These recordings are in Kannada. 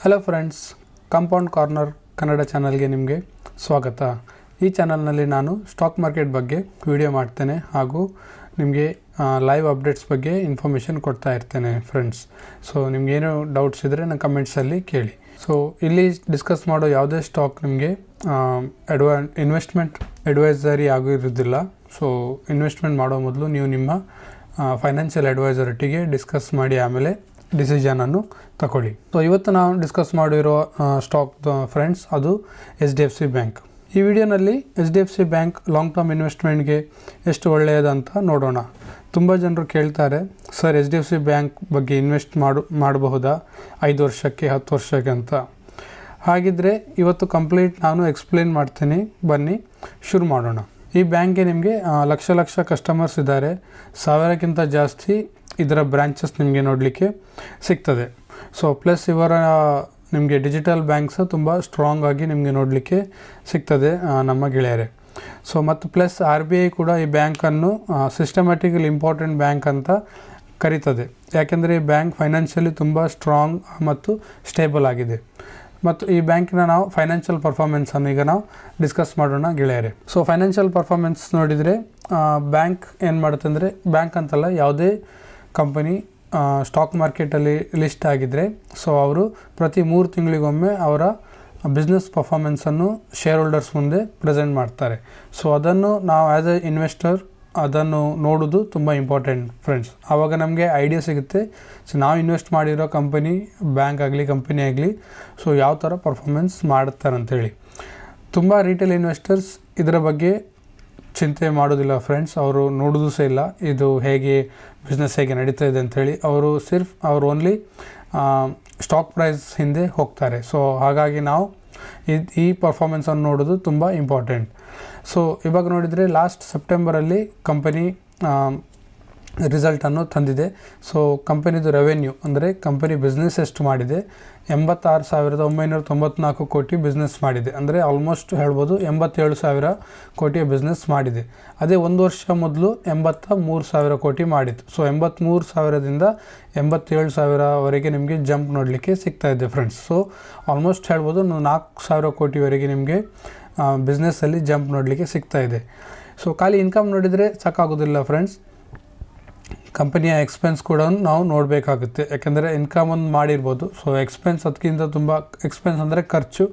Hello friends, compound corner Kannada ಚಾನಲ್ಗೆ ನಿಮಗೆ ಸ್ವಾಗತ. ಈ ಚಾನಲ್ನಲ್ಲಿ ನಾನು ಸ್ಟಾಕ್ ಮಾರ್ಕೆಟ್ ಬಗ್ಗೆ ವಿಡಿಯೋ ಮಾಡ್ತೇನೆ ಹಾಗೂ ನಿಮಗೆ ಲೈವ್ ಅಪ್ಡೇಟ್ಸ್ ಬಗ್ಗೆ ಇನ್ಫಾರ್ಮೇಷನ್ ಕೊಡ್ತಾ ಇರ್ತೇನೆ ಫ್ರೆಂಡ್ಸ್. ಸೊ ನಿಮಗೇನು ಡೌಟ್ಸ್ ಇದ್ದರೆ ನಾನು ಕಮೆಂಟ್ಸಲ್ಲಿ ಕೇಳಿ. ಸೊ ಇಲ್ಲಿ ಡಿಸ್ಕಸ್ ಮಾಡೋ ಯಾವುದೇ ಸ್ಟಾಕ್ ನಿಮಗೆ ಇನ್ವೆಸ್ಟ್ಮೆಂಟ್ ಅಡ್ವೈಸರಿ ಆಗಿರೋದಿಲ್ಲ. ಸೊ ಇನ್ವೆಸ್ಟ್ಮೆಂಟ್ ಮಾಡೋ ಮೊದಲು ನೀವು ನಿಮ್ಮ ಫೈನಾನ್ಷಿಯಲ್ ಅಡ್ವೈಸರೊಟ್ಟಿಗೆ ಡಿಸ್ಕಸ್ ಮಾಡಿ ಆಮೇಲೆ ಡಿಸಿಷನನ್ನು ತಗೊಳ್ಳಿ. ಸೊ ಇವತ್ತು ನಾವು ಡಿಸ್ಕಸ್ ಮಾಡಿರೋ ಸ್ಟಾಕ್ ಫ್ರೆಂಡ್ಸ್, ಅದು HDFC ಬ್ಯಾಂಕ್. ಈ ವಿಡಿಯೋನಲ್ಲಿ HDFC ಬ್ಯಾಂಕ್ ಲಾಂಗ್ ಟರ್ಮ್ ಇನ್ವೆಸ್ಟ್ಮೆಂಟ್ಗೆ ಎಷ್ಟು ಒಳ್ಳೆಯದಂತ ನೋಡೋಣ. ತುಂಬ ಜನರು ಕೇಳ್ತಾರೆ, ಸರ್ HDFC ಬ್ಯಾಂಕ್ ಬಗ್ಗೆ ಇನ್ವೆಸ್ಟ್ ಮಾಡಬಹುದಾ 5 ವರ್ಷಕ್ಕೆ 10 ವರ್ಷಕ್ಕೆ ಅಂತ. ಹಾಗಿದ್ದರೆ ಇವತ್ತು ಕಂಪ್ಲೀಟ್ ನಾನು ಎಕ್ಸ್ಪ್ಲೇನ್ ಮಾಡ್ತೀನಿ, ಬನ್ನಿ ಶುರು ಮಾಡೋಣ. ಈ ಬ್ಯಾಂಕ್ಗೆ ನಿಮಗೆ ಲಕ್ಷ ಕಸ್ಟಮರ್ಸ್ ಇದ್ದಾರೆ. 1000ಕ್ಕಿಂತ ಜಾಸ್ತಿ ಇದರ ಬ್ರಾಂಚಸ್ ನಿಮಗೆ ನೋಡಲಿಕ್ಕೆ ಸಿಗ್ತದೆ. ಸೊ ಪ್ಲಸ್ ಇವರ ನಿಮಗೆ ಡಿಜಿಟಲ್ ಬ್ಯಾಂಕ್ಸ್ ತುಂಬ ಸ್ಟ್ರಾಂಗ್ ಆಗಿ ನಿಮಗೆ ನೋಡಲಿಕ್ಕೆ ಸಿಗ್ತದೆ ನಮ್ಮ ಗೆಳೆಯರೇ. ಸೊ ಮತ್ತು ಪ್ಲಸ್ RBI ಕೂಡ ಈ ಬ್ಯಾಂಕನ್ನು ಸಿಸ್ಟಮ್ಯಾಟಿಕಲಿ ಇಂಪಾರ್ಟೆಂಟ್ ಬ್ಯಾಂಕ್ ಅಂತ ಕರೀತದೆ. ಯಾಕೆಂದರೆ ಈ ಬ್ಯಾಂಕ್ ಫೈನಾನ್ಷಿಯಲಿ ತುಂಬ ಸ್ಟ್ರಾಂಗ್ ಮತ್ತು ಸ್ಟೇಬಲ್ ಆಗಿದೆ. ಮತ್ತು ಈ ಬ್ಯಾಂಕಿನ ನಾವು ಫೈನಾನ್ಷಿಯಲ್ ಪರ್ಫಾರ್ಮೆನ್ಸನ್ನು ಈಗ ನಾವು ಡಿಸ್ಕಸ್ ಮಾಡೋಣ ಗೆಳೆಯರೇ. ಸೊ ಫೈನಾನ್ಷಿಯಲ್ ಪರ್ಫಾರ್ಮೆನ್ಸ್ ನೋಡಿದರೆ ಬ್ಯಾಂಕ್ ಏನು ಮಾಡುತ್ತೆ ಅಂದರೆ, ಬ್ಯಾಂಕ್ ಅಂತಲ್ಲ, ಯಾವುದೇ ಕಂಪನಿ ಸ್ಟಾಕ್ ಮಾರ್ಕೆಟಲ್ಲಿ ಲಿಸ್ಟ್ ಆಗಿದ್ದರೆ ಸೊ ಅವರು ಪ್ರತಿ 3 ತಿಂಗಳಿಗೊಮ್ಮೆ ಅವರ ಬಿಸ್ನೆಸ್ ಪರ್ಫಾರ್ಮೆನ್ಸನ್ನು ಶೇರ್ ಹೋಲ್ಡರ್ಸ್ ಮುಂದೆ ಪ್ರೆಸೆಂಟ್ ಮಾಡ್ತಾರೆ. ಸೊ ಅದನ್ನು ನಾವು ಆ್ಯಸ್ ಎ ಇನ್ವೆಸ್ಟರ್ ಅದನ್ನು ನೋಡೋದು ತುಂಬ ಇಂಪಾರ್ಟೆಂಟ್ ಫ್ರೆಂಡ್ಸ್. ಆವಾಗ ನಮಗೆ ಐಡಿಯಾ ಸಿಗುತ್ತೆ, ಸೊ ನಾವು ಇನ್ವೆಸ್ಟ್ ಮಾಡಿರೋ ಕಂಪನಿ, ಬ್ಯಾಂಕ್ ಆಗಲಿ ಕಂಪನಿ ಆಗಲಿ, ಸೊ ಯಾವ ಥರ ಪರ್ಫಾರ್ಮೆನ್ಸ್ ಮಾಡುತ್ತಾರಂತೇಳಿ. ತುಂಬ ರಿಟೇಲ್ ಇನ್ವೆಸ್ಟರ್ಸ್ ಇದರ ಬಗ್ಗೆ ಚಿಂತೆ ಮಾಡೋದಿಲ್ಲ ಫ್ರೆಂಡ್ಸ್. ಅವರು ನೋಡೋದು ಸಹ ಇಲ್ಲ ಇದು ಹೇಗೆ ಬಿಸ್ನೆಸ್ ಹೇಗೆ ನಡೀತಾ ಇದೆ ಅಂಥೇಳಿ. ಅವರು ಓನ್ಲಿ ಸ್ಟಾಕ್ ಪ್ರೈಸ್ ಹಿಂದೆ ಹೋಗ್ತಾರೆ. ಸೊ ಹಾಗಾಗಿ ನಾವು ಈ ಪರ್ಫಾರ್ಮೆನ್ಸನ್ನು ನೋಡೋದು ತುಂಬ ಇಂಪಾರ್ಟೆಂಟ್. ಸೊ ಇವಾಗ ನೋಡಿದರೆ ಲಾಸ್ಟ್ ಸೆಪ್ಟೆಂಬರಲ್ಲಿ ಕಂಪನಿ ರಿಸಲ್ಟನ್ನು ತಂದಿದೆ. ಸೊ ಕಂಪನಿದು ರೆವೆನ್ಯೂ ಅಂದರೆ ಕಂಪನಿ ಬಿಸ್ನೆಸ್ ಎಷ್ಟು ಮಾಡಿದೆ, 86,994 ಕೋಟಿ ಬಿಸ್ನೆಸ್ ಮಾಡಿದೆ. ಅಂದರೆ ಆಲ್ಮೋಸ್ಟ್ ಹೇಳ್ಬೋದು 87,000 ಕೋಟಿಯ ಬಿಸ್ನೆಸ್ ಮಾಡಿದೆ. ಅದೇ 1 ವರ್ಷ ಮೊದಲು 83,000 ಕೋಟಿ ಮಾಡಿತ್ತು. ಸೊ 83,000ದಿಂದ 87,000ವರೆಗೆ ನಿಮಗೆ ಜಂಪ್ ನೋಡಲಿಕ್ಕೆ ಸಿಗ್ತಾ ಇದೆ ಫ್ರೆಂಡ್ಸ್. ಸೊ ಆಲ್ಮೋಸ್ಟ್ ಹೇಳ್ಬೋದು 4,000 ಕೋಟಿವರೆಗೆ ನಿಮಗೆ ಬಿಸ್ನೆಸ್ಸಲ್ಲಿ ಜಂಪ್ ನೋಡಲಿಕ್ಕೆ ಸಿಗ್ತಾ ಇದೆ. ಸೊ ಖಾಲಿ ಇನ್ಕಮ್ ನೋಡಿದರೆ ಸಾಕಾಗೋದಿಲ್ಲ ಫ್ರೆಂಡ್ಸ್, ಕಂಪನಿಯ ಎಕ್ಸ್ಪೆನ್ಸ್ ಕೂಡ ನಾವು ನೋಡಬೇಕಾಗುತ್ತೆ. ಯಾಕೆಂದರೆ ಇನ್ಕಮ್ ಒಂದು ಮಾಡಿರ್ಬೋದು, ಸೊ ಎಕ್ಸ್ಪೆನ್ಸ್ ಅದಕ್ಕಿಂತ ತುಂಬ ಎಕ್ಸ್ಪೆನ್ಸ್ ಅಂದರೆ ಖರ್ಚು,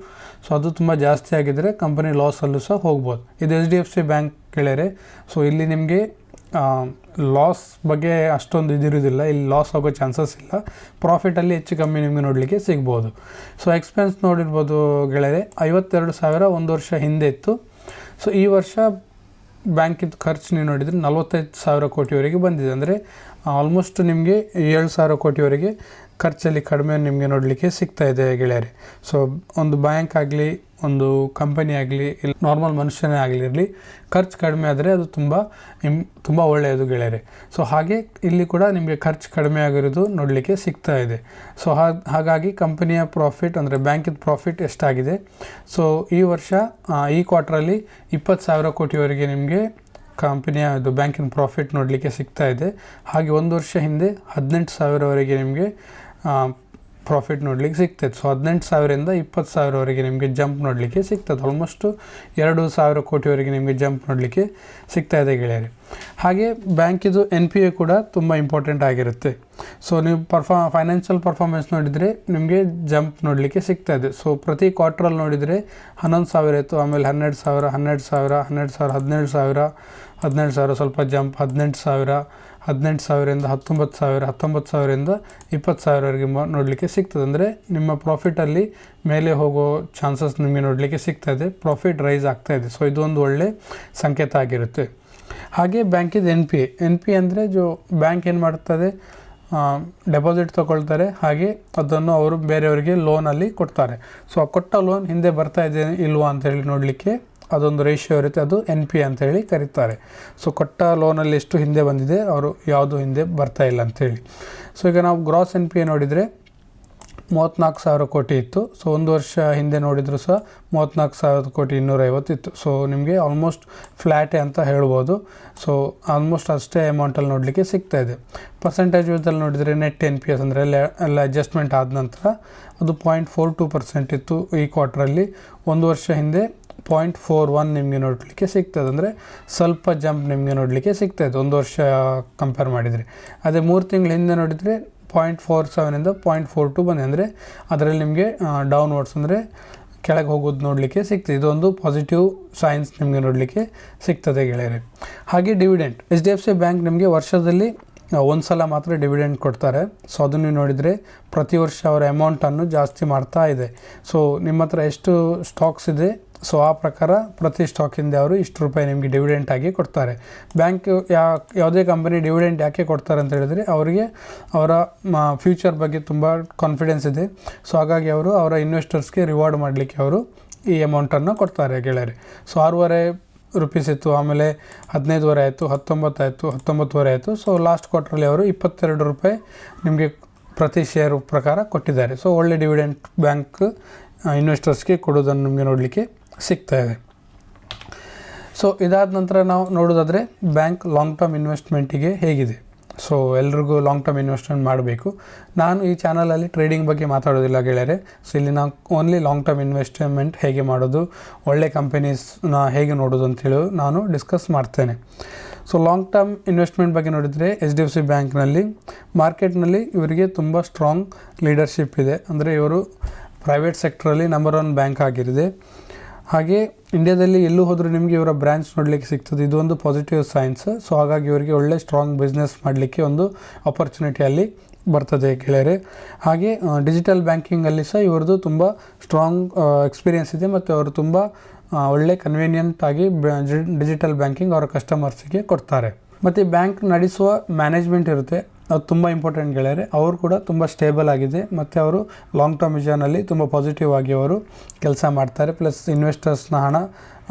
ಸೊ ಅದು ತುಂಬ ಜಾಸ್ತಿ ಆಗಿದ್ದರೆ ಕಂಪನಿ ಲಾಸಲ್ಲೂ ಸಹ ಹೋಗ್ಬೋದು. ಇದು HDFC ಬ್ಯಾಂಕ್ ಗೆಳೆಯರೆ. ಸೊ ಇಲ್ಲಿ ನಿಮಗೆ ಲಾಸ್ ಬಗ್ಗೆ ಅಷ್ಟೊಂದು ಇದಿರೋದಿಲ್ಲ, ಇಲ್ಲಿ ಲಾಸ್ ಆಗೋ ಚಾನ್ಸಸ್ ಇಲ್ಲ. ಪ್ರಾಫಿಟಲ್ಲಿ ಹೆಚ್ಚು ಕಮ್ಮಿ ನಿಮಗೆ ನೋಡಲಿಕ್ಕೆ ಸಿಗ್ಬೋದು. ಸೊ ಎಕ್ಸ್ಪೆನ್ಸ್ ನೋಡಿರ್ಬೋದು ಗೆಳೆಯರೆ, 52,000 1 ವರ್ಷ ಹಿಂದೆ ಇತ್ತು. ಸೊ ಈ ವರ್ಷ ಬ್ಯಾಂಕಿದ್ದು ಖರ್ಚು ನೀವು ನೋಡಿದರೆ 45,000 ಕೋಟಿವರೆಗೆ ಬಂದಿದೆ. ಅಂದರೆ ಆಲ್ಮೋಸ್ಟ್ ನಿಮಗೆ 7,000 ಕೋಟಿವರೆಗೆ ಖರ್ಚಲ್ಲಿ ಕಡಿಮೆ ನಿಮಗೆ ನೋಡಲಿಕ್ಕೆ ಸಿಗ್ತಾ ಇದೆ ಗೆಳೆಯರೆ. ಸೊ ಒಂದು ಬ್ಯಾಂಕ್ ಆಗಲಿ, ಒಂದು ಕಂಪನಿ ಆಗಲಿ, ಇಲ್ಲಿ ನಾರ್ಮಲ್ ಮನುಷ್ಯನೇ ಆಗಲಿರಲಿ, ಖರ್ಚು ಕಡಿಮೆ ಆದರೆ ಅದು ತುಂಬ ಒಳ್ಳೆಯದು ಗೆಳೆಯರೆ. ಸೊ ಹಾಗೆ ಇಲ್ಲಿ ಕೂಡ ನಿಮಗೆ ಖರ್ಚು ಕಡಿಮೆ ಆಗಿರೋದು ನೋಡಲಿಕ್ಕೆ ಸಿಗ್ತಾ ಇದೆ. ಸೊ ಹಾಗಾಗಿ ಕಂಪನಿಯ ಪ್ರಾಫಿಟ್ ಅಂದರೆ ಬ್ಯಾಂಕಿದ ಪ್ರಾಫಿಟ್ ಎಷ್ಟಾಗಿದೆ, ಸೊ ಈ ವರ್ಷ ಈ ಕ್ವಾರ್ಟ್ರಲ್ಲಿ 20,000 ಕೋಟಿವರೆಗೆ ನಿಮಗೆ ಕಂಪನಿಯ ಇದು ಬ್ಯಾಂಕಿನ ಪ್ರಾಫಿಟ್ ನೋಡಲಿಕ್ಕೆ ಸಿಗ್ತಾ ಇದೆ. ಹಾಗೆ 1 ವರ್ಷ ಹಿಂದೆ 18,000ವರೆಗೆ ನಿಮಗೆ ಪ್ರಾಫಿಟ್ ನೋಡಲಿಕ್ಕೆ ಸಿಗ್ತದೆ. ಸೊ 18,000ರಿಂದ 20,000ವರೆಗೆ ನಿಮಗೆ ಜಂಪ್ ನೋಡಲಿಕ್ಕೆ ಸಿಗ್ತದೆ. ಆಲ್ಮೋಸ್ಟು 2,000 ಕೋಟಿವರೆಗೆ ನಿಮಗೆ ಜಂಪ್ ನೋಡಲಿಕ್ಕೆ ಸಿಗ್ತಾ ಇದೆ ಗೆಳೆಯರೆ. ಹಾಗೆ ಬ್ಯಾಂಕಿದು NPA ಕೂಡ ತುಂಬ ಇಂಪಾರ್ಟೆಂಟ್ ಆಗಿರುತ್ತೆ. ಸೊ ನೀವು ಫೈನಾನ್ಷಿಯಲ್ ಪರ್ಫಾರ್ಮೆನ್ಸ್ ನೋಡಿದರೆ ನಿಮಗೆ ಜಂಪ್ ನೋಡಲಿಕ್ಕೆ ಸಿಗ್ತಾ ಇದೆ. ಸೊ ಪ್ರತಿ ಕ್ವಾರ್ಟ್ರಲ್ಲಿ ನೋಡಿದರೆ 11,000 ಇತ್ತು, ಆಮೇಲೆ 12,000, 12,000, 12,000, 17,000 ಸ್ವಲ್ಪ ಜಂಪ್, 18,000, 18,000ರಿಂದ 19,000, 19,000ರಿಂದ 20,000ವರೆಗೆ ನೋಡಲಿಕ್ಕೆ ಸಿಗ್ತದೆ. ಅಂದರೆ ನಿಮ್ಮ ಪ್ರಾಫಿಟಲ್ಲಿ ಮೇಲೆ ಹೋಗೋ ಚಾನ್ಸಸ್ ನಿಮಗೆ ನೋಡಲಿಕ್ಕೆ ಸಿಗ್ತಾ ಇದೆ, ಪ್ರಾಫಿಟ್ ರೈಸ್ ಆಗ್ತಾ ಇದೆ. ಸೊ ಇದೊಂದು ಒಳ್ಳೆ ಸಂಕೇತ ಆಗಿರುತ್ತೆ. ಹಾಗೆ ಬ್ಯಾಂಕಿದ NPA ಅಂದರೆ ಬ್ಯಾಂಕ್ ಏನು ಮಾಡ್ತದೆ, ಡೆಪಾಸಿಟ್ ತೊಗೊಳ್ತಾರೆ, ಹಾಗೆ ಅದನ್ನು ಅವರು ಬೇರೆಯವರಿಗೆ ಲೋನಲ್ಲಿ ಕೊಡ್ತಾರೆ. ಸೊ ಆ ಕೊಟ್ಟ ಲೋನ್ ಹಿಂದೆ ಬರ್ತಾ ಇದೆ ಇಲ್ವಾ ಅಂತೇಳಿ ನೋಡಲಿಕ್ಕೆ ಅದೊಂದು ರೇಷಿಯೋ ಇರುತ್ತೆ, ಅದು NPA ಅಂತೇಳಿ ಕರೀತಾರೆ. ಸೊ ಕೊಟ್ಟ ಲೋನಲ್ಲಿ ಎಷ್ಟು ಹಿಂದೆ ಬಂದಿದೆ, ಅವರು ಯಾವುದು ಹಿಂದೆ ಬರ್ತಾ ಇಲ್ಲ ಅಂಥೇಳಿ. ಸೊ ಈಗ ನಾವು ಗ್ರಾಸ್ NPA ನೋಡಿದರೆ 34,000 ಕೋಟಿ ಇತ್ತು. ಸೊ 1 ವರ್ಷ ಹಿಂದೆ ನೋಡಿದರೂ ಸಹ 34,000 ಕೋಟಿ 250 ಇತ್ತು. ಸೊ ನಿಮಗೆ ಆಲ್ಮೋಸ್ಟ್ ಫ್ಲ್ಯಾಟೇ ಅಂತ ಹೇಳ್ಬೋದು. ಸೊ ಆಲ್ಮೋಸ್ಟ್ ಅಷ್ಟೇ ಅಮೌಂಟಲ್ಲಿ ನೋಡಲಿಕ್ಕೆ ಸಿಗ್ತಾಯಿದೆ. ಪರ್ಸೆಂಟೇಜ್ ಯೂಸಲ್ಲಿ ನೋಡಿದರೆ ನೆಟ್ NPS ಅಂದರೆ ಎಲ್ಲ ಅಡ್ಜಸ್ಟ್ಮೆಂಟ್ ಆದ ನಂತರ ಅದು 0.42% ಇತ್ತು ಈ ಕ್ವಾರ್ಟ್ರಲ್ಲಿ. ಒಂದು ವರ್ಷ ಹಿಂದೆ 0.41 ನಿಮಗೆ ನೋಡಲಿಕ್ಕೆ ಸಿಗ್ತದೆ. ಅಂದರೆ ಸ್ವಲ್ಪ ಜಂಪ್ ನಿಮಗೆ ನೋಡಲಿಕ್ಕೆ ಸಿಗ್ತಾಯಿದೆ ಒಂದು ವರ್ಷ ಕಂಪೇರ್ ಮಾಡಿದರೆ. ಅದೇ 3 ತಿಂಗಳ ಹಿಂದೆ ನೋಡಿದರೆ 0.47ಇಂದ 0.42 ಬಂದಿದೆ. ಅಂದರೆ ಅದರಲ್ಲಿ ನಿಮಗೆ ಡೌನ್ವರ್ಡ್ಸ್ ಅಂದರೆ ಕೆಳಗೆ ಹೋಗೋದು ನೋಡಲಿಕ್ಕೆ ಸಿಗ್ತದೆ. ಇದೊಂದು ಪಾಸಿಟಿವ್ ಸೈನ್ಸ್ ನಿಮಗೆ ನೋಡಲಿಕ್ಕೆ ಸಿಗ್ತದೆ ಗೆಳೆಯರೆ. ಹಾಗೆ ಡಿವಿಡೆಂಟ್, HDFC ಬ್ಯಾಂಕ್ ನಿಮಗೆ ವರ್ಷದಲ್ಲಿ ಒಂದು ಸಲ ಮಾತ್ರ ಡಿವಿಡೆಂಟ್ ಕೊಡ್ತಾರೆ. ಸೊ ಅದನ್ನು ನೋಡಿದರೆ ಪ್ರತಿ ವರ್ಷ ಅವರ ಅಮೌಂಟನ್ನು ಜಾಸ್ತಿ ಮಾಡ್ತಾ ಇದೆ. ಸೊ ನಿಮ್ಮ ಹತ್ರ ಎಷ್ಟು ಸ್ಟಾಕ್ಸ್ ಇದೆ, ಸೊ ಆ ಪ್ರಕಾರ ಪ್ರತಿ ಸ್ಟಾಕಿಂದ ಅವರು ಇಷ್ಟು ರೂಪಾಯಿ ನಿಮಗೆ ಡಿವಿಡೆಂಟ್ ಆಗಿ ಕೊಡ್ತಾರೆ. ಬ್ಯಾಂಕ್ ಯಾವುದೇ ಕಂಪನಿ ಡಿವಿಡೆಂಟ್ ಯಾಕೆ ಕೊಡ್ತಾರೆ ಅಂತ ಹೇಳಿದರೆ ಅವರಿಗೆ ಅವರ ಫ್ಯೂಚರ್ ಬಗ್ಗೆ ತುಂಬ ಕಾನ್ಫಿಡೆನ್ಸ್ ಇದೆ. ಸೊ ಹಾಗಾಗಿ ಅವರು ಅವರ ಇನ್ವೆಸ್ಟರ್ಸ್ಗೆ ರಿವಾರ್ಡ್ ಮಾಡಲಿಕ್ಕೆ ಅವರು ಈ ಅಮೌಂಟನ್ನು ಕೊಡ್ತಾರೆ ಗೆಳೆಯರೆ. ಸೊ 6.5 ರೂಪೀಸ್ ಇತ್ತು, ಆಮೇಲೆ 15.5 ಆಯಿತು, 19 ಆಯಿತು, 19.5 ಆಯಿತು. ಸೊ ಲಾಸ್ಟ್ ಕ್ವಾರ್ಟ್ರಲ್ಲಿ ಅವರು 22 ರೂಪಾಯಿ ನಿಮಗೆ ಪ್ರತಿ ಶೇರ್ ಪ್ರಕಾರ ಕೊಟ್ಟಿದ್ದಾರೆ. ಸೊ ಒಳ್ಳೆ ಡಿವಿಡೆಂಟ್ ಬ್ಯಾಂಕ್ ಇನ್ವೆಸ್ಟರ್ಸ್ಗೆ ಕೊಡೋದನ್ನು ನಿಮಗೆ ನೋಡಲಿಕ್ಕೆ ಸಿಗ್ತಾ ಇದೆ. ಸೊ ಇದಾದ ನಂತರ ನಾವು ನೋಡೋದಾದರೆ ಬ್ಯಾಂಕ್ ಲಾಂಗ್ ಟರ್ಮ್ ಇನ್ವೆಸ್ಟ್ಮೆಂಟಿಗೆ ಹೇಗಿದೆ. ಸೊ ಎಲ್ರಿಗೂ ಲಾಂಗ್ ಟರ್ಮ್ ಇನ್ವೆಸ್ಟ್ಮೆಂಟ್ ಮಾಡಬೇಕು. ನಾನು ಈ ಚಾನಲಲ್ಲಿ ಟ್ರೇಡಿಂಗ್ ಬಗ್ಗೆ ಮಾತಾಡೋದಿಲ್ಲ ಗೆಳೆಯರೆ. ಸೊ ಇಲ್ಲಿ ನಾವು ಓನ್ಲಿ ಲಾಂಗ್ ಟರ್ಮ್ ಇನ್ವೆಸ್ಟ್ಮೆಂಟ್ ಹೇಗೆ ಮಾಡೋದು, ಒಳ್ಳೆ ಕಂಪನೀಸ್ನ ಹೇಗೆ ನೋಡೋದು ಅಂತೇಳಿ ನಾನು ಡಿಸ್ಕಸ್ ಮಾಡ್ತೇನೆ. ಸೊ ಲಾಂಗ್ ಟರ್ಮ್ ಇನ್ವೆಸ್ಟ್ಮೆಂಟ್ ಬಗ್ಗೆ ನೋಡಿದರೆ HDFC ಬ್ಯಾಂಕ್ನಲ್ಲಿ ಮಾರ್ಕೆಟ್ನಲ್ಲಿ ಇವರಿಗೆ ತುಂಬ ಸ್ಟ್ರಾಂಗ್ ಲೀಡರ್ಶಿಪ್ ಇದೆ. ಅಂದರೆ ಇವರು ಪ್ರೈವೇಟ್ ಸೆಕ್ಟ್ರಲ್ಲಿ ನಂಬರ್ 1 ಬ್ಯಾಂಕ್ ಆಗಿರಿದೆ. ಹಾಗೆ ಇಂಡಿಯಾದಲ್ಲಿ ಎಲ್ಲೂ ಹೋದರೂ ನಿಮಗೆ ಇವರ ಬ್ರ್ಯಾಂಚ್ ನೋಡಲಿಕ್ಕೆ ಸಿಗ್ತದೆ. ಇದೊಂದು ಪಾಸಿಟಿವ್ ಸೈನ್ಸ್. ಸೊ ಹಾಗಾಗಿ ಇವರಿಗೆ ಒಳ್ಳೆ ಸ್ಟ್ರಾಂಗ್ ಬಿಸ್ನೆಸ್ ಮಾಡಲಿಕ್ಕೆ ಒಂದು ಆಪರ್ಚುನಿಟಿ ಅಲ್ಲಿ ಬರ್ತದೆ ಗೆಳೆಯರೆ. ಹಾಗೆ ಡಿಜಿಟಲ್ ಬ್ಯಾಂಕಿಂಗಲ್ಲಿ ಸಹ ಇವ್ರದ್ದು ತುಂಬ ಸ್ಟ್ರಾಂಗ್ ಎಕ್ಸ್ಪೀರಿಯೆನ್ಸ್ ಇದೆ ಮತ್ತು ಅವರು ತುಂಬ ಒಳ್ಳೆ ಕನ್ವೀನಿಯೆಂಟ್ ಆಗಿ ಡಿಜಿಟಲ್ ಬ್ಯಾಂಕಿಂಗ್ ಅವರ ಕಸ್ಟಮರ್ಸಿಗೆ ಕೊಡ್ತಾರೆ. ಮತ್ತು ಬ್ಯಾಂಕ್ ನಡೆಸುವ ಮ್ಯಾನೇಜ್ಮೆಂಟ್ ಇರುತ್ತೆ, ಅದು ತುಂಬ ಇಂಪಾರ್ಟೆಂಟ್ ಗೆಳೆಯರೆ. ಅವರು ಕೂಡ ತುಂಬ ಸ್ಟೇಬಲ್ ಆಗಿದೆ ಮತ್ತು ಅವರು ಲಾಂಗ್ ಟರ್ಮ್ ವಿಷನಲ್ಲಿ ತುಂಬ ಪಾಸಿಟಿವ್ ಆಗಿ ಅವರು ಕೆಲಸ ಮಾಡ್ತಾರೆ. ಪ್ಲಸ್ ಇನ್ವೆಸ್ಟರ್ಸ್ನ ಹಣ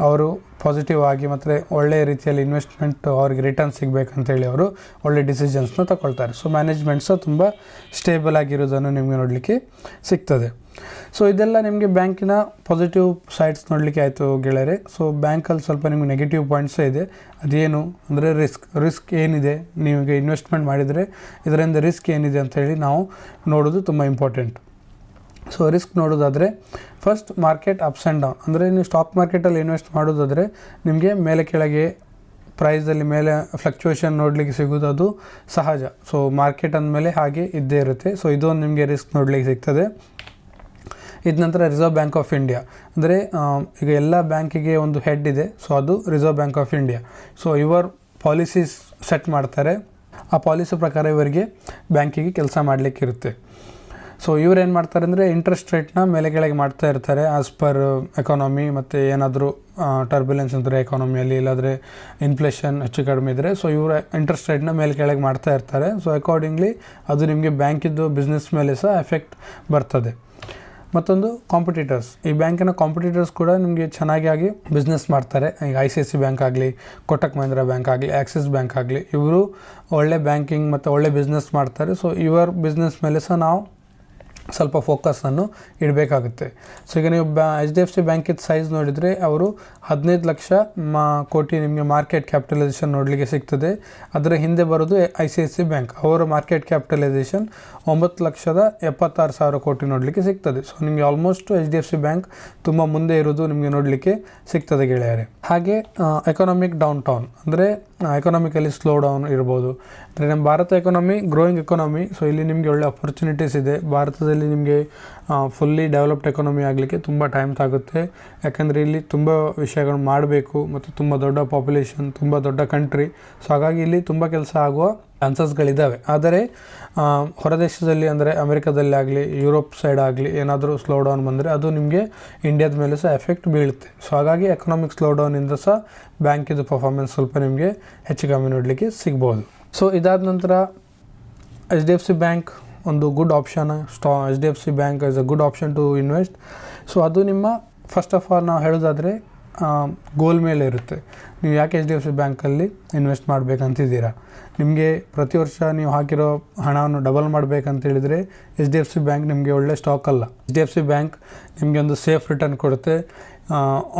ಅವರು ಪಾಸಿಟಿವ್ ಆಗಿ ಮತ್ತು ಒಳ್ಳೆಯ ರೀತಿಯಲ್ಲಿ ಇನ್ವೆಸ್ಟ್ಮೆಂಟ್ ಅವ್ರಿಗೆ ರಿಟರ್ನ್ ಸಿಗಬೇಕಂತೇಳಿ ಅವರು ಒಳ್ಳೆ ಡಿಸಿಷನ್ಸ್ನ ತಗೊಳ್ತಾರೆ. ಸೊ ಮ್ಯಾನೇಜ್ಮೆಂಟ್ ಸಹ ತುಂಬ ಸ್ಟೇಬಲ್ ಆಗಿರೋದನ್ನು ನಿಮಗೆ ನೋಡಲಿಕ್ಕೆ ಸಿಗ್ತದೆ. ಸೊ ಇದೆಲ್ಲ ನಿಮಗೆ ಬ್ಯಾಂಕಿನ ಪಾಸಿಟಿವ್ ಸೈಡ್ಸ್ ನೋಡಲಿಕ್ಕೆ ಆಯಿತು ಗೆಳೆಯರೆ. ಸೊ ಬ್ಯಾಂಕಲ್ಲಿ ಸ್ವಲ್ಪ ನಿಮಗೆ ನೆಗೆಟಿವ್ ಪಾಯಿಂಟ್ಸೇ ಇದೆ. ಅದೇನು ಅಂದರೆ ರಿಸ್ಕ್ ಏನಿದೆ, ನಿಮಗೆ ಇನ್ವೆಸ್ಟ್ಮೆಂಟ್ ಮಾಡಿದರೆ ಇದರಿಂದ ರಿಸ್ಕ್ ಏನಿದೆ ಅಂತೇಳಿ ನಾವು ನೋಡೋದು ತುಂಬ ಇಂಪಾರ್ಟೆಂಟ್. ಸೊ ರಿಸ್ಕ್ ನೋಡೋದಾದರೆ first market ups and down. ಅಂದರೆ ನೀವು ಸ್ಟಾಕ್ ಮಾರ್ಕೆಟಲ್ಲಿ ಇನ್ವೆಸ್ಟ್ ಮಾಡೋದಾದರೆ ನಿಮಗೆ ಮೇಲೆ ಕೆಳಗೆ ಪ್ರೈಸಲ್ಲಿ ಮೇಲೆ ಫ್ಲಕ್ಚುಯೇಷನ್ ನೋಡಲಿಕ್ಕೆ ಸಿಗೋದು ಅದು ಸಹಜ. ಸೊ ಮಾರ್ಕೆಟ್ ಅಂದಮೇಲೆ ಹಾಗೆ ಇದ್ದೇ ಇರುತ್ತೆ. ಸೊ ಇದೊಂದು ನಿಮಗೆ ರಿಸ್ಕ್ ನೋಡಲಿಕ್ಕೆ ಸಿಗ್ತದೆ. ಇದ ನಂತರ ರಿಸರ್ವ್ ಬ್ಯಾಂಕ್ ಆಫ್ ಇಂಡಿಯಾ, ಅಂದರೆ ಈಗ ಎಲ್ಲ ಬ್ಯಾಂಕಿಗೆ ಒಂದು ಹೆಡ್ ಇದೆ. ಸೊ ಅದು reserve bank of India. So ಇವರು ಪಾಲಿಸೀಸ್ ಸೆಟ್ ಮಾಡ್ತಾರೆ. ಆ ಪಾಲಿಸಿ ಪ್ರಕಾರ ಇವರಿಗೆ ಬ್ಯಾಂಕಿಗೆ ಕೆಲಸ ಮಾಡಲಿಕ್ಕಿರುತ್ತೆ. ಸೊ ಇವ್ರು ಏನು ಮಾಡ್ತಾರೆ ಅಂದರೆ ಇಂಟ್ರೆಸ್ಟ್ ರೇಟ್ನ ಮೇಲೆ ಕೆಳಗೆ ಮಾಡ್ತಾ ಇರ್ತಾರೆ ಆ್ಯಸ್ ಪರ್ ಎಕಾನಮಿ. ಮತ್ತು ಏನಾದರೂ ಟರ್ಬ್ಯುಲೆನ್ಸ್ ಇದ್ದರೆ ಎಕಾನಮಿಯಲ್ಲಿ, ಇಲ್ಲಾಂದರೆ ಇನ್ಫ್ಲೇಷನ್ ಹೆಚ್ಚು ಕಡಿಮೆ ಇದ್ದರೆ ಸೊ ಇವರ ಇಂಟ್ರೆಸ್ಟ್ ರೇಟ್ನ ಮೇಲೆ ಕೆಳಗೆ ಮಾಡ್ತಾ ಇರ್ತಾರೆ. ಸೊ ಅಕಾರ್ಡಿಂಗ್ಲಿ ಅದು ನಿಮಗೆ ಬ್ಯಾಂಕಿದ್ದು ಬಿಸ್ನೆಸ್ ಮೇಲೆ ಸಹ ಎಫೆಕ್ಟ್ ಬರ್ತದೆ. ಮತ್ತೊಂದು ಕಾಂಪಿಟೇಟರ್ಸ್, ಈ ಬ್ಯಾಂಕಿನ ಕಾಂಪಿಟೇಟರ್ಸ್ ಕೂಡ ನಿಮಗೆ ಚೆನ್ನಾಗಿ ಬಿಸ್ನೆಸ್ ಮಾಡ್ತಾರೆ. ಈಗ ICICI ಬ್ಯಾಂಕ್ ಆಗಲಿ, ಕೋಟಕ್ ಮಹೀಂದ್ರಾ ಬ್ಯಾಂಕ್ ಆಗಲಿ, ಆಕ್ಸಿಸ್ ಬ್ಯಾಂಕ್ ಆಗಲಿ, ಇವರು ಒಳ್ಳೆ ಬ್ಯಾಂಕಿಂಗ್ ಮತ್ತು ಒಳ್ಳೆ ಬಿಸ್ನೆಸ್ ಮಾಡ್ತಾರೆ. ಸೊ ಇವರ ಬಿಸ್ನೆಸ್ ಮೇಲೆ ಸಹ ನಾವು ಸ್ವಲ್ಪ ಫೋಕಸನ್ನು ಇಡಬೇಕಾಗುತ್ತೆ. ಸೊ ಈಗ ನೀವು HDFC ಬ್ಯಾಂಕಿನ ಸೈಜ್ ನೋಡಿದರೆ ಅವರು 15 ಲಕ್ಷ ಕೋಟಿ ನಿಮಗೆ ಮಾರ್ಕೆಟ್ ಕ್ಯಾಪಿಟಲೈಸೇಷನ್ ನೋಡಲಿಕ್ಕೆ ಸಿಗ್ತದೆ. ಅದರ ಹಿಂದೆ ಬರೋದು ICICI ಬ್ಯಾಂಕ್, ಅವರ ಮಾರ್ಕೆಟ್ ಕ್ಯಾಪಿಟಲೈಸೇಷನ್ 9,76,000 ಕೋಟಿ ನೋಡಲಿಕ್ಕೆ ಸಿಗ್ತದೆ. ಸೊ ನಿಮಗೆ ಆಲ್ಮೋಸ್ಟ್ HDFC ಬ್ಯಾಂಕ್ ತುಂಬ ಮುಂದೆ ಇರೋದು ನಿಮಗೆ ನೋಡಲಿಕ್ಕೆ ಸಿಗ್ತದೆ ಗೆಳೆಯರೆ. ಹಾಗೆ ಎಕನಾಮಿಕ್ ಡೌನ್ ಟೌನ್ ಅಂದರೆ ಎಕನಾಮಿಕಲಿ ಸ್ಲೋ ಡೌನ್ ಇರ್ಬೋದು. ಅಂದರೆ ನಮ್ಮ Bharat economy growing economy. So ಇಲ್ಲಿ ನಿಮಗೆ ಒಳ್ಳೆ ಅಪರ್ಚುನಿಟೀಸ್ ಇದೆ. ಭಾರತದಲ್ಲಿ ನಿಮಗೆ ಫುಲ್ಲಿ ಡೆವಲಪ್ಡ್ ಎಕಾನಮಿ ಆಗಲಿಕ್ಕೆ ತುಂಬ ಟೈಮ್ ತಾಗುತ್ತೆ. ಯಾಕಂದರೆ ಇಲ್ಲಿ ತುಂಬ ವಿಷಯಗಳು ಮಾಡಬೇಕು ಮತ್ತು ತುಂಬ ದೊಡ್ಡ ಪಾಪ್ಯುಲೇಷನ್, ತುಂಬ ದೊಡ್ಡ ಕಂಟ್ರಿ. ಸೊ ಹಾಗಾಗಿ ಇಲ್ಲಿ ತುಂಬ ಕೆಲಸ ಆಗುವ ಚಾನ್ಸಸ್ಗಳಿದ್ದಾವೆ. ಆದರೆ ಹೊರದೇಶದಲ್ಲಿ ಅಂದರೆ ಅಮೆರಿಕದಲ್ಲಿ ಆಗಲಿ, ಯುರೋಪ್ ಸೈಡ್ ಆಗಲಿ ಏನಾದರೂ ಸ್ಲೋ ಡೌನ್ ಬಂದರೆ ಅದು ನಿಮಗೆ ಇಂಡಿಯಾದ ಮೇಲೆ ಸಹ ಎಫೆಕ್ಟ್ ಬೀಳುತ್ತೆ. ಸೊ ಹಾಗಾಗಿ ಎಕನಾಮಿಕ್ ಸ್ಲೋ ಡೌನಿಂದ ಸಹ ಬ್ಯಾಂಕಿದು ಪರ್ಫಾರ್ಮೆನ್ಸ್ ಸ್ವಲ್ಪ ನಿಮಗೆ ಹೆಚ್ಚು ಕಮ್ಮಿ ನೋಡಲಿಕ್ಕೆ ಸಿಗ್ಬೋದು. ಸೊ ಇದಾದ ನಂತರ HDFC ಬ್ಯಾಂಕ್ ಒಂದು good option. HDFC bank is a good option two invest. So ಅದು ನಿಮ್ಮ ಫಸ್ಟ್ ಆಫ್ ಆಲ್ ನಾವು ಹೇಳೋದಾದರೆ ಗೋಲ್ ಮೇಲೆ ಇರುತ್ತೆ. ನೀವು ಯಾಕೆ HDFC ಬ್ಯಾಂಕಲ್ಲಿ ಇನ್ವೆಸ್ಟ್ ಮಾಡಬೇಕಂತಿದ್ದೀರಾ. ನಿಮಗೆ ಪ್ರತಿ ವರ್ಷ ನೀವು ಹಾಕಿರೋ ಹಣವನ್ನು ಡಬಲ್ ಮಾಡಬೇಕಂತೇಳಿದರೆ HDFC ಬ್ಯಾಂಕ್ ನಿಮಗೆ ಒಳ್ಳೆ ಸ್ಟಾಕ್ ಅಲ್ಲ. HDFC ಬ್ಯಾಂಕ್ ನಿಮಗೆ ಒಂದು ಸೇಫ್ ರಿಟರ್ನ್ ಕೊಡುತ್ತೆ.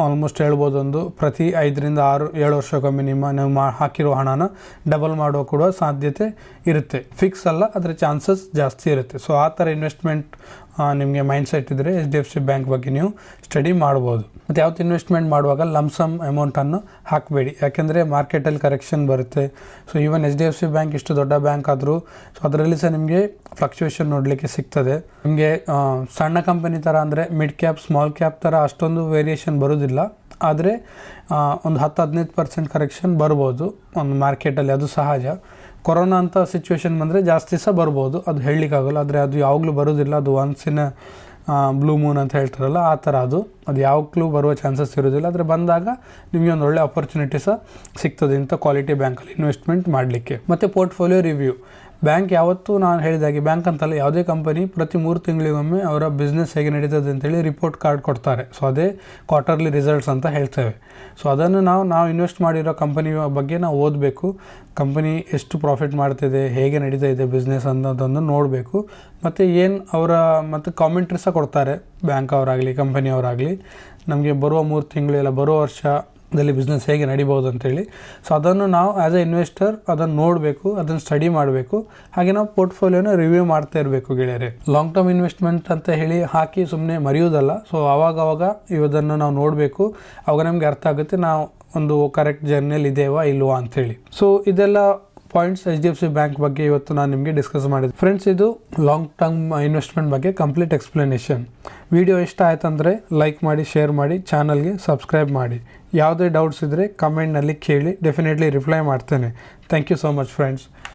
ಆಲ್ಮೋಸ್ಟ್ ಹೇಳ್ಬೋದು ಒಂದು ಪ್ರತಿ 5ರಿಂದ 6-7 ವರ್ಷಕ್ಕೊಮ್ಮೆ ನೀವು ಹಾಕಿರೋ ಹಣನ ಡಬಲ್ ಮಾಡೋ ಕೂಡ ಸಾಧ್ಯತೆ ಇರುತ್ತೆ. ಫಿಕ್ಸ್ ಅಲ್ಲ, ಅದರ ಚಾನ್ಸಸ್ ಜಾಸ್ತಿ ಇರುತ್ತೆ. ಸೊ ಆ ಥರ ಇನ್ವೆಸ್ಟ್ಮೆಂಟ್ ನಿಮಗೆ ಮೈಂಡ್ ಸೆಟ್ ಇದ್ದರೆ HDFC ಬ್ಯಾಂಕ್ ಬಗ್ಗೆ ನೀವು ಸ್ಟಡಿ ಮಾಡ್ಬೋದು. ಮತ್ತು ಯಾವತ್ತು ಇನ್ವೆಸ್ಟ್ಮೆಂಟ್ ಮಾಡುವಾಗ ಲಮ್ಸಮ್ ಅಮೌಂಟನ್ನು ಹಾಕಬೇಡಿ, ಯಾಕೆಂದರೆ ಮಾರ್ಕೆಟಲ್ಲಿ ಕರೆಕ್ಷನ್ ಬರುತ್ತೆ. ಸೊ ಈವನ್ HDFC ಬ್ಯಾಂಕ್ ಇಷ್ಟು ದೊಡ್ಡ ಬ್ಯಾಂಕ್ ಆದರೂ ಸೊ ಅದರಲ್ಲಿ ಸಹ ನಿಮಗೆ ಫ್ಲಕ್ಚುಯೇಷನ್ ನೋಡಲಿಕ್ಕೆ ಸಿಗ್ತದೆ. ನಿಮಗೆ ಸಣ್ಣ ಕಂಪನಿ ಥರ ಅಂದರೆ ಮಿಡ್ ಕ್ಯಾಪ್ ಸ್ಮಾಲ್ ಕ್ಯಾಪ್ ಥರ ಅಷ್ಟೊಂದು ವೇರಿಯೇಷನ್ ಬರೋದಿಲ್ಲ, ಆದರೆ ಒಂದು 10-15% ಕರೆಕ್ಷನ್ ಬರ್ಬೋದು ಒಂದು ಮಾರ್ಕೆಟಲ್ಲಿ, ಅದು ಸಹಜ. ಕೊರೋನಾ ಅಂತ ಸಿಚುವೇಶನ್ ಬಂದರೆ ಜಾಸ್ತಿ ಸಹ ಬರ್ಬೋದು, ಅದು ಹೇಳಲಿಕ್ಕಾಗಲ್ಲ. ಆದರೆ ಅದು ಯಾವಾಗಲೂ ಬರೋದಿಲ್ಲ, ಅದು ಒನ್ಸ್ ಇನ್ ಬ್ಲೂ ಮೂನ್ ಅಂತ ಹೇಳ್ತಾರಲ್ಲ ಆ ಥರ ಅದು ಯಾವಾಗಲೂ ಬರುವ ಚಾನ್ಸಸ್ ಇರೋದಿಲ್ಲ. ಆದರೆ ಬಂದಾಗ ನಿಮಗೆ ಒಂದು ಒಳ್ಳೆ ಆಪರ್ಚುನಿಟಿ ಸಹ ಸಿಗ್ತದೆ ಇಂಥ ಕ್ವಾಲಿಟಿ ಬ್ಯಾಂಕಲ್ಲಿ ಇನ್ವೆಸ್ಟ್ಮೆಂಟ್ ಮಾಡಲಿಕ್ಕೆ. ಮತ್ತು ಪೋರ್ಟ್ಫೋಲಿಯೋ ರಿವ್ಯೂ, ಬ್ಯಾಂಕ್ ಯಾವತ್ತೂ ನಾನು ಹೇಳಿದಾಗೆ ಬ್ಯಾಂಕ್ ಅಂತಲ್ಲ, ಯಾವುದೇ ಕಂಪನಿ ಪ್ರತಿ 3 ತಿಂಗಳಿಗೊಮ್ಮೆ ಅವರ ಬಿಸ್ನೆಸ್ ಹೇಗೆ ನಡೀತದೆ ಅಂತೇಳಿ ರಿಪೋರ್ಟ್ ಕಾರ್ಡ್ ಕೊಡ್ತಾರೆ. ಸೊ ಅದೇ ಕ್ವಾರ್ಟರ್ಲಿ ರಿಸಲ್ಟ್ಸ್ ಅಂತ ಹೇಳ್ತೇವೆ. ಸೊ ಅದನ್ನು ನಾವು ಇನ್ವೆಸ್ಟ್ ಮಾಡಿರೋ ಕಂಪನಿ ಬಗ್ಗೆ ನಾವು ಓದಬೇಕು, ಕಂಪನಿ ಎಷ್ಟು ಪ್ರಾಫಿಟ್ ಮಾಡ್ತಿದೆ, ಹೇಗೆ ನಡೀತಾ ಇದೆ ಬಿಸ್ನೆಸ್ ಅನ್ನೋದನ್ನು ನೋಡಬೇಕು. ಮತ್ತು ಏನು ಮತ್ತು ಕಾಮೆಂಟ್ರಿ ಸಹ ಕೊಡ್ತಾರೆ ಬ್ಯಾಂಕ್ ಅವರಾಗಲಿ ಕಂಪನಿಯವರಾಗಲಿ, ನಮಗೆ ಬರುವ 3 ತಿಂಗಳು ಇಲ್ಲ ಬರುವ ವರ್ಷದಲ್ಲಿ ಬಿಸ್ನೆಸ್ ಹೇಗೆ ನಡಿಬೋದು ಅಂತೇಳಿ. ಸೊ ಅದನ್ನು ನಾವು ಆ್ಯಸ್ ಎ ಇನ್ವೆಸ್ಟರ್ ಅದನ್ನು ನೋಡಬೇಕು, ಅದನ್ನು ಸ್ಟಡಿ ಮಾಡಬೇಕು. ಹಾಗೆ ನಾವು ಪೋರ್ಟ್ಫೋಲಿಯೋನ ರಿವ್ಯೂ ಮಾಡ್ತಾ ಇರಬೇಕು ಗೆಳೆಯರೆ. ಲಾಂಗ್ ಟರ್ಮ್ ಇನ್ವೆಸ್ಟ್ಮೆಂಟ್ ಅಂತ ಹೇಳಿ ಹಾಕಿ ಸುಮ್ಮನೆ ಮರೆಯೋದಲ್ಲ. ಸೊ ಆವಾಗ ಇದನ್ನು ನಾವು ನೋಡಬೇಕು, ಆವಾಗ ನಮಗೆ ಅರ್ಥ ಆಗುತ್ತೆ ನಾವು ಒಂದು ಕರೆಕ್ಟ್ ಜರ್ನಿಯಲ್ಲಿ ಇದ್ದೇವಾ ಇಲ್ವಾ ಅಂಥೇಳಿ. ಸೊ ಇದೆಲ್ಲ ಪಾಯಿಂಟ್ಸ್ HDFC ಬ್ಯಾಂಕ್ ಬಗ್ಗೆ ಇವತ್ತು ನಾನು ನಿಮಗೆ ಡಿಸ್ಕಸ್ ಮಾಡಿದೆ ಫ್ರೆಂಡ್ಸ್. ಇದು ಲಾಂಗ್ ಟರ್ಮ್ ಇನ್ವೆಸ್ಟ್ಮೆಂಟ್ ಬಗ್ಗೆ ಕಂಪ್ಲೀಟ್ ಎಕ್ಸ್ಪ್ಲನೇಷನ್. ವಿಡಿಯೋ ಇಷ್ಟ ಆಯ್ತಂದರೆ ಲೈಕ್ ಮಾಡಿ, ಶೇರ್ ಮಾಡಿ, ಚಾನಲ್ಗೆ ಸಬ್ಸ್ಕ್ರೈಬ್ ಮಾಡಿ. ಯಾವುದೇ ಡೌಟ್ಸ್ ಇದ್ದರೆ ಕಮೆಂಟ್ನಲ್ಲಿ ಕೇಳಿ, ಡೆಫಿನೆಟ್ಲಿ ರಿಪ್ಲೈ ಮಾಡ್ತೇನೆ. Thank you so much friends.